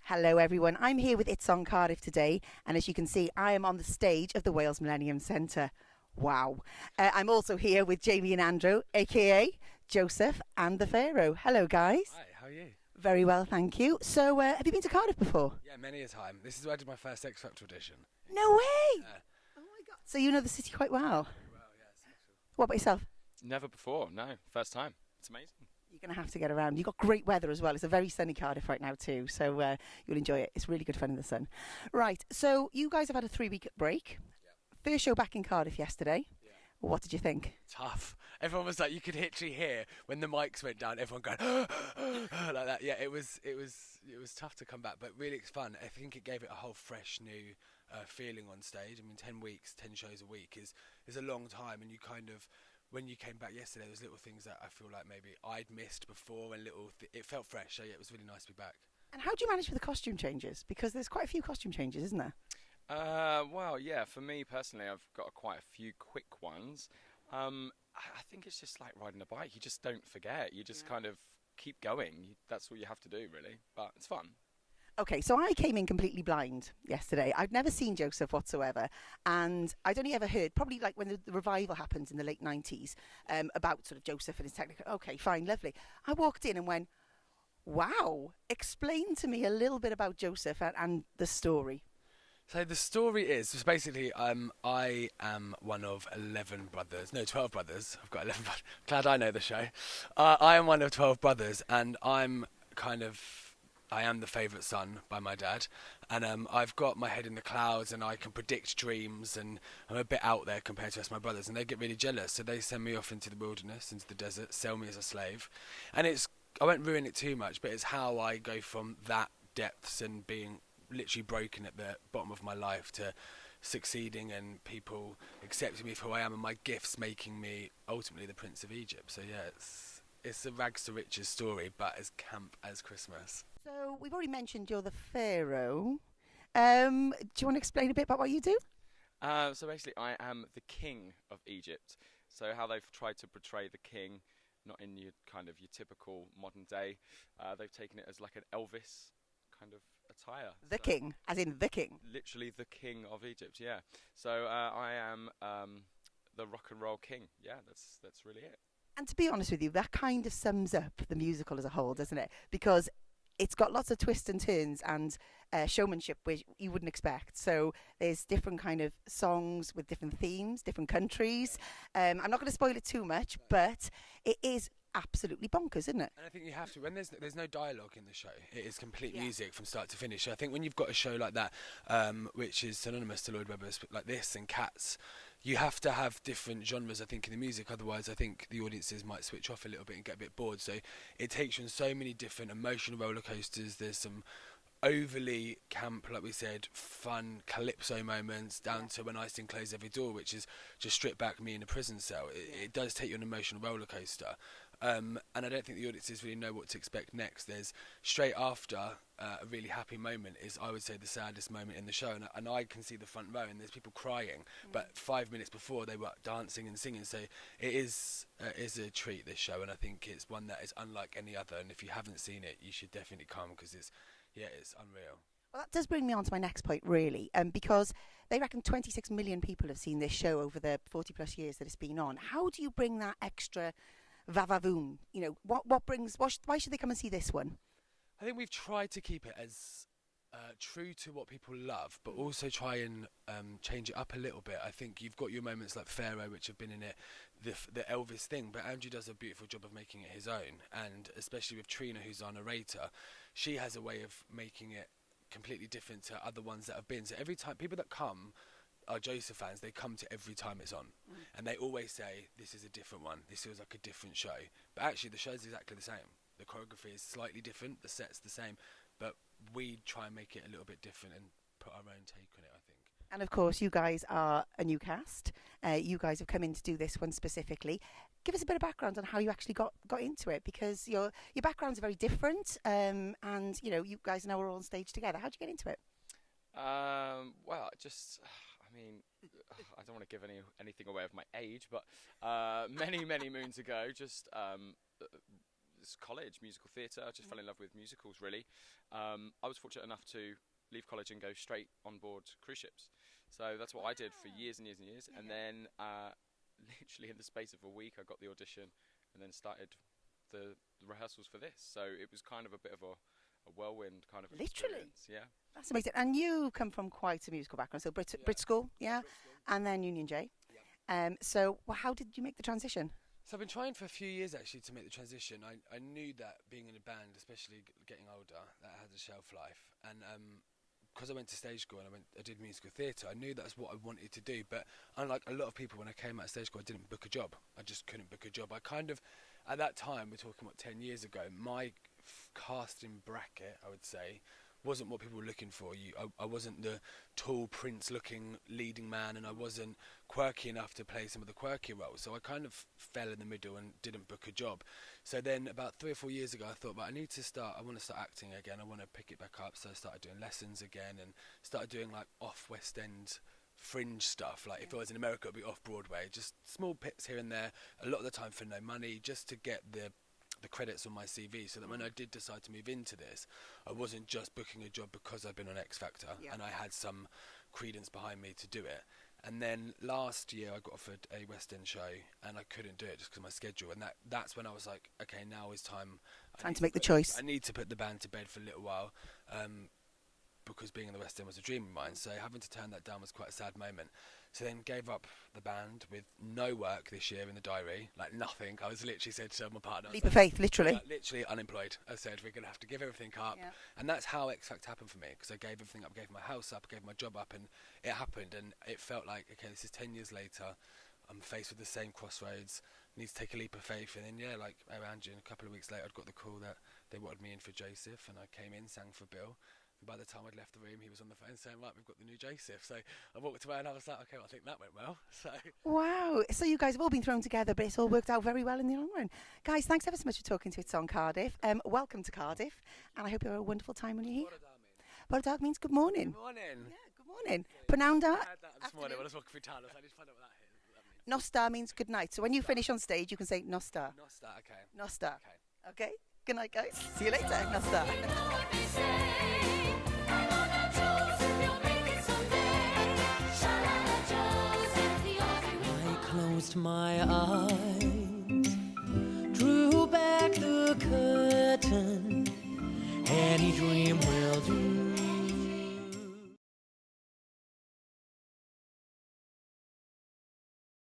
Hello everyone, I'm here with It's on Cardiff today, and as you can see, I am on the stage of the Wales Millennium Centre. Wow. I'm also here with Jaymi and Andrew, aka Joseph and the Pharaoh. Hello guys. Hi, how are you? Very well, thank you. So, have you been to Cardiff before? Yeah, many a time. This is where I did my first X Factor audition. No way! Uh, Oh my god. So you know the city quite well. well, yes, actually. What about yourself? Never before, no. First time. It's amazing. You're going to have to get around. You've got great weather as well. It's a very sunny Cardiff right now too, so you'll enjoy it. It's really good fun in the sun. Right, so you guys have had a 3-week break. Yeah. First show back in Cardiff yesterday. Yeah. What did you think? Tough. Everyone was like, you could literally hear when the mics went down, everyone going like that. Yeah, it was tough to come back, but really it's fun. I think it gave it a whole fresh new feeling on stage. I mean, 10 weeks, 10 shows a week is a long time, and you kind of, when you came back yesterday, there's little things that I feel like maybe I'd missed before, and it felt fresh. So yeah, it was really nice to be back. And how do you manage with the costume changes? Because there's quite a few costume changes, isn't there? Well, yeah, for me personally, I've got quite a few quick ones. I think it's just like riding a bike. You just don't forget. You just kind of keep going. That's all you have to do, really. But it's fun. Okay, so I came in completely blind yesterday. I'd never seen Joseph whatsoever, and I'd only ever heard, probably like when the revival happened in the late 90s, about sort of Joseph and his technical. Okay, fine, lovely. I walked in and went, wow, explain to me a little bit about Joseph and the story. So the story is basically I am one of 11 brothers. No, 12 brothers. I've got 11 brothers. Glad I know the show. I am one of 12 brothers, and I am the favourite son by my dad, and I've got my head in the clouds and I can predict dreams, and I'm a bit out there compared to the rest of my brothers, and they get really jealous, so they send me off into the wilderness, into the desert, sell me as a slave, and I won't ruin it too much, but it's how I go from that depths and being literally broken at the bottom of my life to succeeding and people accepting me for who I am, and my gifts making me ultimately the Prince of Egypt. So yeah, it's a rags to riches story, but as camp as Christmas. So we've already mentioned you're the Pharaoh. Do you want to explain a bit about what you do? So basically, I am the king of Egypt. So how they've tried to portray the king, not in your typical modern day, they've taken it as like an Elvis kind of attire. The king, as in the king. Literally the king of Egypt, yeah. So I am the rock and roll king. Yeah, that's really it. And to be honest with you, that kind of sums up the musical as a whole, doesn't it? Because it's got lots of twists and turns and showmanship which you wouldn't expect. So there's different kind of songs with different themes, different countries. I'm not going to spoil it too much, but it is absolutely bonkers, isn't it? And I think you have to, when there's no dialogue in the show, it is complete music from start to finish. I think when you've got a show like that, which is synonymous to Lloyd Webber's, like this and Cats, you have to have different genres, I think, in the music. Otherwise, I think the audiences might switch off a little bit and get a bit bored. So it takes you on so many different emotional roller coasters. There's some overly camp, like we said, fun calypso moments, down to When I Sing Close Every Door, which is just strip back me in a prison cell. It does take you on an emotional roller coaster. And I don't think the audiences really know what to expect next. There's straight after a really happy moment is, I would say, the saddest moment in the show, and I can see the front row and there's people crying, but 5 minutes before they were dancing and singing. So it is a treat, this show, and I think it's one that is unlike any other, and if you haven't seen it, you should definitely come, because it's unreal. Well, that does bring me on to my next point, really, because they reckon 26 million people have seen this show over the 40 plus years that it's been on. How do you bring that extra va-va-voom? You know, why should they come and see this one? I think we've tried to keep it as true to what people love, but also try and change it up a little bit. I think you've got your moments like Pharaoh, which have been in it, the Elvis thing, but Andrew does a beautiful job of making it his own, and especially with Trina, who's our narrator, she has a way of making it completely different to other ones that have been. So every time people that come are Joseph fans, they come to every time it's on, and they always say, this is a different one, this feels like a different show. But actually the show's exactly the same. The choreography is slightly different, the set's the same, but we try and make it a little bit different and put our own take on it, I think. And of course, you guys are a new cast. You guys have come in to do this one specifically. Give us a bit of background on how you actually got into it, because your backgrounds are very different, and you guys now are all on stage together. How did you get into it? Well, just, I mean, I don't want to give anything away of my age, but many moons ago, just this college, musical theatre. I just fell in love with musicals, really. I was fortunate enough to leave college and go straight on board cruise ships. So that's what I did for years and years and years. And then literally in the space of a week, I got the audition and then started the rehearsals for this. So it was kind of a bit of a whirlwind kind of experience. Yeah. That's amazing. And you come from quite a musical background, so Brit School, yeah? And then Union J. Yeah. So how did you make the transition? So I've been trying for a few years actually to make the transition. I knew that being in a band, especially getting older, that had a shelf life. And because I went to stage school and I did musical theatre, I knew that's what I wanted to do. But unlike a lot of people, when I came out of stage school, I didn't book a job. I just couldn't book a job. I kind of, at that time, we're talking about 10 years ago, my casting bracket, I would say, wasn't what people were looking for. I wasn't the tall prince-looking leading man, and I wasn't quirky enough to play some of the quirky roles. So I kind of fell in the middle and didn't book a job. So then, about 3 or 4 years ago, I thought, I want to start acting again. I want to pick it back up. So I started doing lessons again and started doing like off West End fringe stuff. Like if I was in America, it would be off Broadway, just small bits here and there. A lot of the time for no money, just to get the credits on my CV, so that when I did decide to move into this, I wasn't just booking a job because I'd been on X Factor and I had some credence behind me to do it. And then last year I got offered a West End show and I couldn't do it just because of my schedule, and that's when I was like, okay, now is time to make the choice. I need to put the band to bed for a little while, because being in the West End was a dream of mine, so having to turn that down was quite a sad moment. So then gave up the band with no work this year in the diary, like nothing. I was literally said to my partner, leap of faith, literally. Literally unemployed. I said, we're going to have to give everything up. Yeah. And that's how X Factor happened for me, because I gave everything up, gave my house up, gave my job up, and it happened. And it felt like, okay, this is 10 years later. I'm faced with the same crossroads. Need to take a leap of faith. And then, like around June, a couple of weeks later, I'd got the call that they wanted me in for Joseph, and I came in, sang for Bill. By the time I'd left the room, he was on the phone saying, right, we've got the new Joseph. So I walked away and I was like, okay, well, I think that went well. So wow. So you guys have all been thrown together, but it's all worked out very well in the long run. Guys, thanks ever so much for talking to It's on Cardiff. Welcome to Cardiff, and I hope you have a wonderful time when you're here. What a dog means good morning. Good morning. Yeah, good morning. Pronounced. I heard that this morning when I was walking through town. I need to find out what that means. Nostar means good night. So when you finish on stage, you can say Nostar. Nostar, okay. Nostar. Okay. Good night, guys. See you later. Nostar. Closed my eyes